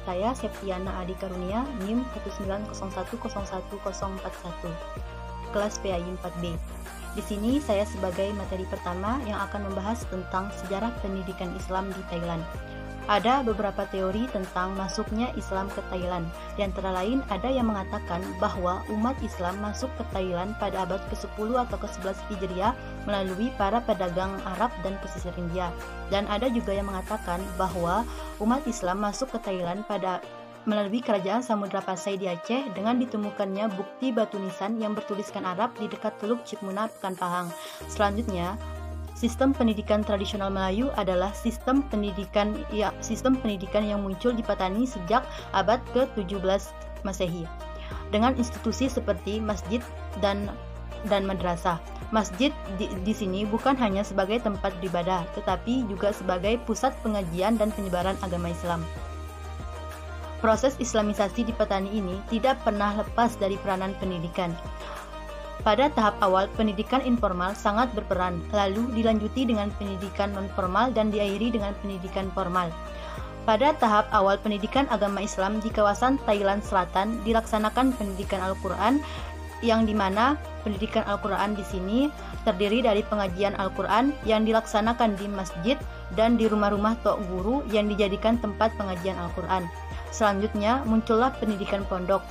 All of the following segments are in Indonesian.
Saya Septiana Adi Karunia, NIM 190101041, kelas PAI 4B. Di sini saya sebagai materi pertama yang akan membahas tentang sejarah pendidikan Islam di Thailand. Ada beberapa teori tentang masuknya Islam ke Thailand. Di antara lain ada yang mengatakan bahwa umat Islam masuk ke Thailand pada abad ke-10 atau ke-11 Hijriah melalui para pedagang Arab dan pesisir India. Dan ada juga yang mengatakan bahwa umat Islam masuk ke Thailand melalui kerajaan Samudra Pasai di Aceh dengan ditemukannya bukti batu nisan yang bertuliskan Arab di dekat Teluk Cipmuna, Pekan Pahang. Selanjutnya, sistem pendidikan tradisional Melayu adalah sistem pendidikan yang muncul di Patani sejak abad ke-17 Masehi dengan institusi seperti masjid dan madrasah. Masjid di sini bukan hanya sebagai tempat beribadah, tetapi juga sebagai pusat pengajian dan penyebaran agama Islam. Proses Islamisasi di Patani ini tidak pernah lepas dari peranan pendidikan. Pada tahap awal, pendidikan informal sangat berperan, lalu dilanjuti dengan pendidikan non-formal dan diakhiri dengan pendidikan formal. Pada tahap awal pendidikan agama Islam di kawasan Thailand Selatan dilaksanakan pendidikan Al-Quran, yang dimana pendidikan Al-Quran di sini terdiri dari pengajian Al-Quran yang dilaksanakan di masjid dan di rumah-rumah tok guru yang dijadikan tempat pengajian Al-Quran. Selanjutnya muncullah pendidikan pondok.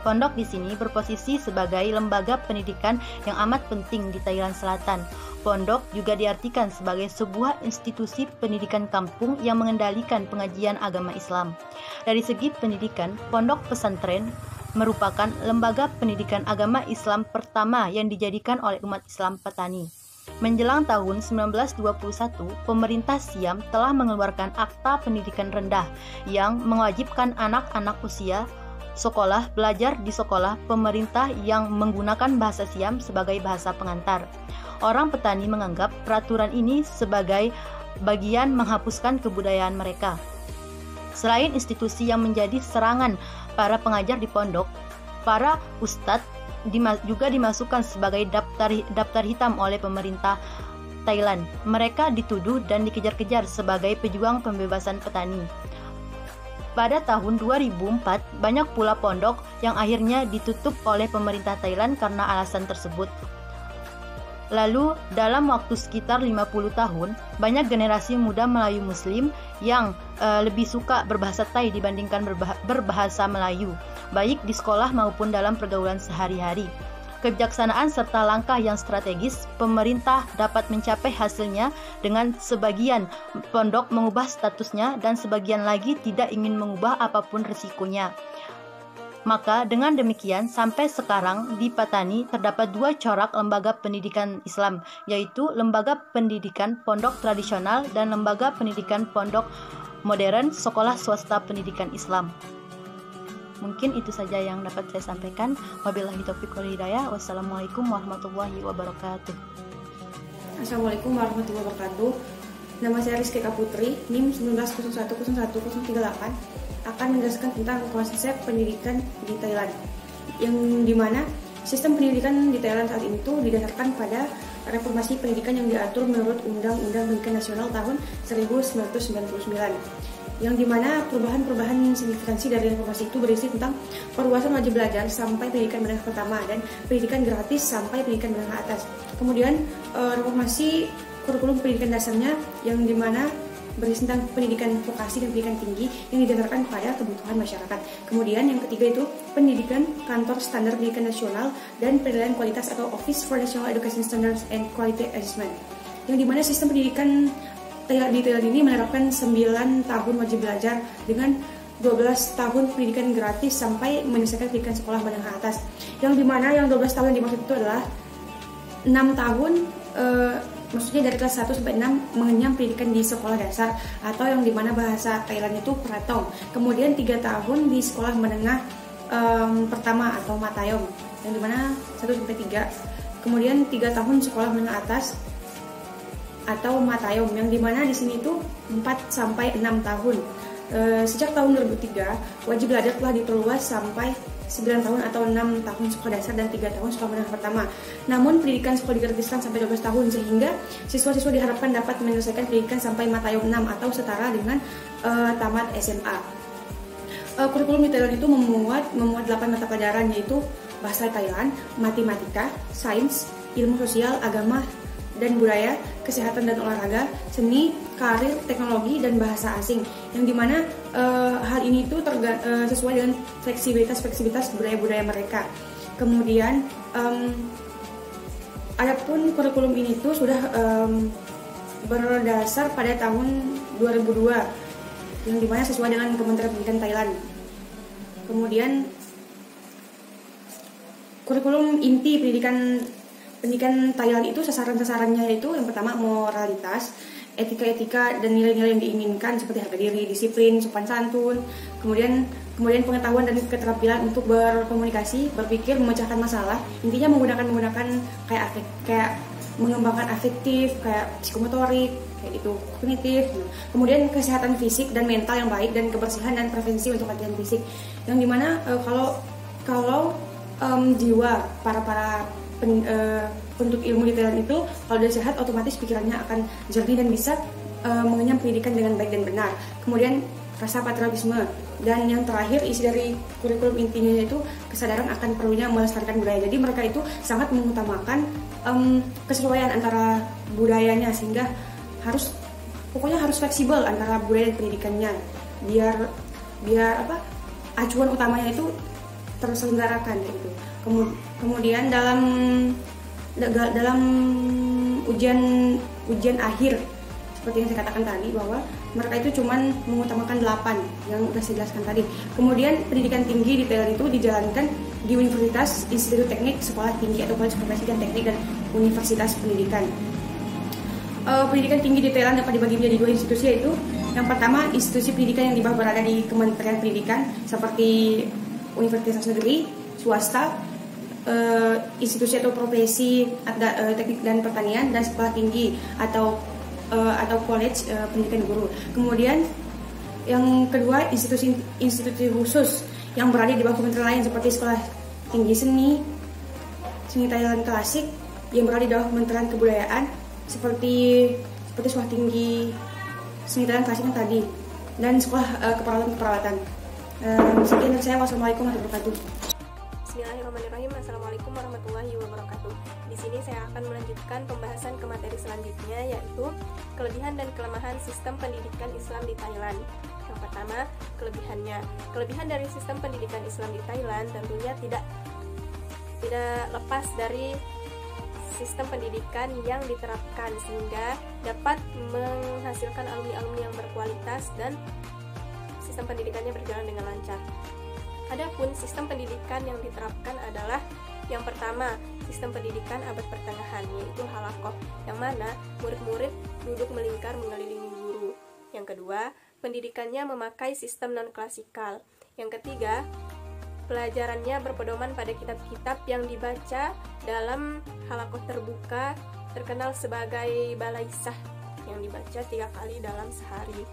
Pondok di sini berposisi sebagai lembaga pendidikan yang amat penting di Thailand Selatan. Pondok juga diartikan sebagai sebuah institusi pendidikan kampung yang mengendalikan pengajian agama Islam. Dari segi pendidikan, pondok pesantren merupakan lembaga pendidikan agama Islam pertama yang dijadikan oleh umat Islam Patani. Menjelang tahun 1921, pemerintah Siam telah mengeluarkan Akta Pendidikan Rendah yang mewajibkan anak-anak usia sekolah belajar di sekolah pemerintah yang menggunakan bahasa Siam sebagai bahasa pengantar. Orang petani menganggap peraturan ini sebagai bagian menghapuskan kebudayaan mereka. Selain institusi yang menjadi serangan para pengajar di pondok, para ustadz juga dimasukkan sebagai daftar hitam oleh pemerintah Thailand. Mereka dituduh dan dikejar-kejar sebagai pejuang pembebasan petani. Pada tahun 2004, banyak pula pondok yang akhirnya ditutup oleh pemerintah Thailand karena alasan tersebut. Lalu, dalam waktu sekitar 50 tahun, banyak generasi muda Melayu Muslim yang lebih suka berbahasa Thai dibandingkan berbahasa Melayu, baik di sekolah maupun dalam pergaulan sehari-hari. Kebijaksanaan serta langkah yang strategis, pemerintah dapat mencapai hasilnya dengan sebagian pondok mengubah statusnya dan sebagian lagi tidak ingin mengubah apapun risikonya. Maka dengan demikian sampai sekarang di Patani terdapat dua corak lembaga pendidikan Islam, yaitu lembaga pendidikan pondok tradisional dan lembaga pendidikan pondok modern sekolah swasta pendidikan Islam. Mungkin itu saja yang dapat saya sampaikan. Wabillahi taufiq wal hidayah. Wassalamualaikum warahmatullahi wabarakatuh. Assalamualaikum warahmatullahi wabarakatuh. Nama saya Rizkyka Putri, NIM 190101038, akan menjelaskan tentang konsep pendidikan di Thailand, yang dimana sistem pendidikan di Thailand saat itu didasarkan pada reformasi pendidikan yang diatur menurut Undang-Undang Pendidikan Nasional tahun 1999. Yang dimana perubahan signifikansi dari reformasi itu berisi tentang perluasan wajib belajar sampai pendidikan menengah pertama dan pendidikan gratis sampai pendidikan menengah atas. Kemudian reformasi kurikulum pendidikan dasarnya yang dimana berisi tentang pendidikan vokasi dan pendidikan tinggi yang didasarkan pada kebutuhan masyarakat. Kemudian yang ketiga itu pendidikan kantor standar pendidikan nasional dan penilaian kualitas atau Office for National Education Standards and Quality Assessment. Yang dimana sistem pendidikan di Thailand ini menerapkan 9 tahun wajib belajar dengan 12 tahun pendidikan gratis sampai menyelesaikan pendidikan sekolah menengah atas. Yang dimana yang 12 tahun yang dimaksud itu adalah 6 tahun maksudnya dari kelas 1 sampai 6 mengenyam pendidikan di sekolah dasar atau yang dimana bahasa Thailand itu Pratong. Kemudian 3 tahun di sekolah menengah pertama atau Matayom yang dimana 1 sampai 3. Kemudian 3 tahun sekolah menengah atas atau Matayom yang dimana di sini itu 4 sampai 6 tahun. Sejak tahun 2003 wajib belajar telah diperluas sampai 9 tahun atau 6 tahun sekolah dasar dan 3 tahun sekolah menengah pertama. Namun pendidikan sekolah digratiskan sampai 12 tahun sehingga siswa-siswa diharapkan dapat menyelesaikan pendidikan sampai Matayom 6 atau setara dengan tamat SMA. Kurikulum di Thailand itu memuat 8 mata pelajaran, yaitu bahasa Thailand, matematika, sains, ilmu sosial, agama dan budaya, kesehatan dan olahraga, seni, karir, teknologi, dan bahasa asing. Yang dimana hal ini itu sesuai dengan fleksibilitas budaya-budaya mereka. Kemudian adapun kurikulum ini itu sudah berdasar pada tahun 2002, yang dimana sesuai dengan Kementerian Pendidikan Thailand. Kemudian kurikulum inti pendidikan Thailand itu sasarannya itu yang pertama moralitas, etika-etika dan nilai-nilai yang diinginkan seperti harga diri, disiplin, sopan santun, kemudian pengetahuan dan keterampilan untuk berkomunikasi, berpikir, memecahkan masalah. Intinya menggunakan kayak mengembangkan afektif, kayak psikomotorik, kayak itu, kognitif. Kemudian kesehatan fisik dan mental yang baik, dan kebersihan dan prevensi untuk latihan fisik. Yang dimana kalau jiwa para penuntut ilmu di Thailand itu kalau dia sehat, otomatis pikirannya akan jernih dan bisa mengenyam pendidikan dengan baik dan benar. Kemudian rasa patriotisme, dan yang terakhir isi dari kurikulum intinya itu kesadaran akan perlunya melestarikan budaya. Jadi mereka itu sangat mengutamakan kesesuaian antara budayanya, sehingga pokoknya harus fleksibel antara budaya dan pendidikannya, biar acuan utamanya itu terselenggarakan gitu. Kemudian dalam ujian akhir, seperti yang saya katakan tadi, bahwa mereka itu cuman mengutamakan 8 yang sudah saya jelaskan tadi. Kemudian pendidikan tinggi di Thailand itu dijalankan di universitas, institut teknik, sekolah tinggi atau college profesi dan teknik, dan universitas pendidikan. Pendidikan tinggi di Thailand dapat dibagi menjadi 2 institusi, yaitu yang pertama institusi pendidikan yang berada di Kementerian Pendidikan seperti universitas negeri, swasta, institusi atau profesi teknik dan pertanian, dan sekolah tinggi atau college pendidikan guru. Kemudian yang kedua institusi khusus yang berada di bawah kementerian lain seperti sekolah tinggi seni Thailand klasik yang berada di bawah Kementerian Kebudayaan seperti sekolah tinggi seni Thailand klasik yang tadi, dan sekolah keperawatan. Sekian dari saya. Wassalamualaikum warahmatullahi wabarakatuh. Bismillahirrahmanirrahim. Assalamualaikum warahmatullahi wabarakatuh. Di sini saya akan melanjutkan pembahasan ke materi selanjutnya, yaitu kelebihan dan kelemahan sistem pendidikan Islam di Thailand. Yang pertama, kelebihannya. Kelebihan dari sistem pendidikan Islam di Thailand tentunya tidak lepas dari sistem pendidikan yang diterapkan, sehingga dapat menghasilkan alumni-alumni yang berkualitas dan sistem pendidikannya berjalan dengan lancar. Adapun sistem pendidikan yang diterapkan adalah yang pertama, sistem pendidikan abad pertengahan, yaitu halakoh, yang mana murid-murid duduk melingkar mengelilingi guru. Yang kedua, pendidikannya memakai sistem non-klasikal. Yang ketiga, pelajarannya berpedoman pada kitab-kitab yang dibaca dalam halakoh terbuka, terkenal sebagai balaisah, yang dibaca 3 kali dalam sehari.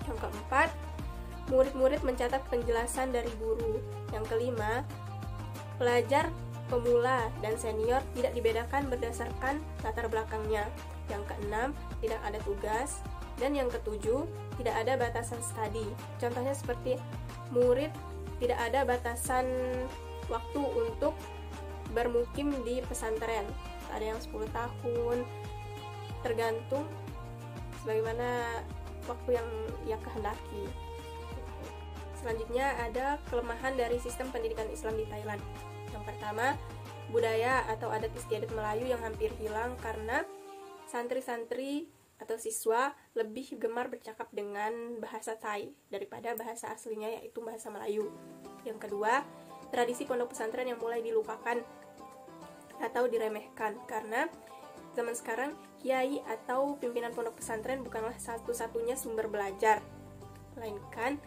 Yang keempat, murid-murid mencatat penjelasan dari guru. Yang kelima, pelajar pemula dan senior tidak dibedakan berdasarkan latar belakangnya. Yang keenam, tidak ada tugas. Dan yang ketujuh, tidak ada batasan studi. Contohnya seperti murid tidak ada batasan waktu untuk bermukim di pesantren. Ada yang 10 tahun, tergantung sebagaimana waktu yang ia kehendaki. Selanjutnya ada kelemahan dari sistem pendidikan Islam di Thailand. Yang pertama, budaya atau adat istiadat Melayu yang hampir hilang karena santri-santri atau siswa lebih gemar bercakap dengan bahasa Thai daripada bahasa aslinya, yaitu bahasa Melayu. Yang kedua, tradisi pondok pesantren yang mulai dilupakan atau diremehkan karena zaman sekarang kiai atau pimpinan pondok pesantren bukanlah satu-satunya sumber belajar, melainkan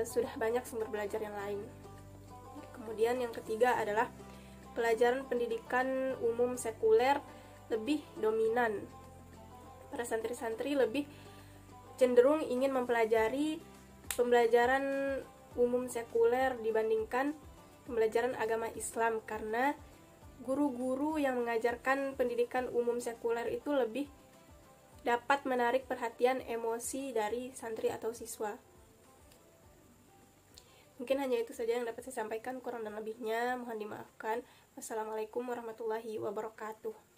sudah banyak sumber belajar yang lain. Kemudian yang ketiga adalah pelajaran pendidikan umum sekuler lebih dominan. Para santri-santri lebih cenderung ingin mempelajari pembelajaran umum sekuler dibandingkan pembelajaran agama Islam, karena guru-guru yang mengajarkan pendidikan umum sekuler itu lebih dapat menarik perhatian emosi dari santri atau siswa. Mungkin hanya itu saja yang dapat saya sampaikan, kurang dan lebihnya mohon dimaafkan. Wassalamualaikum warahmatullahi wabarakatuh.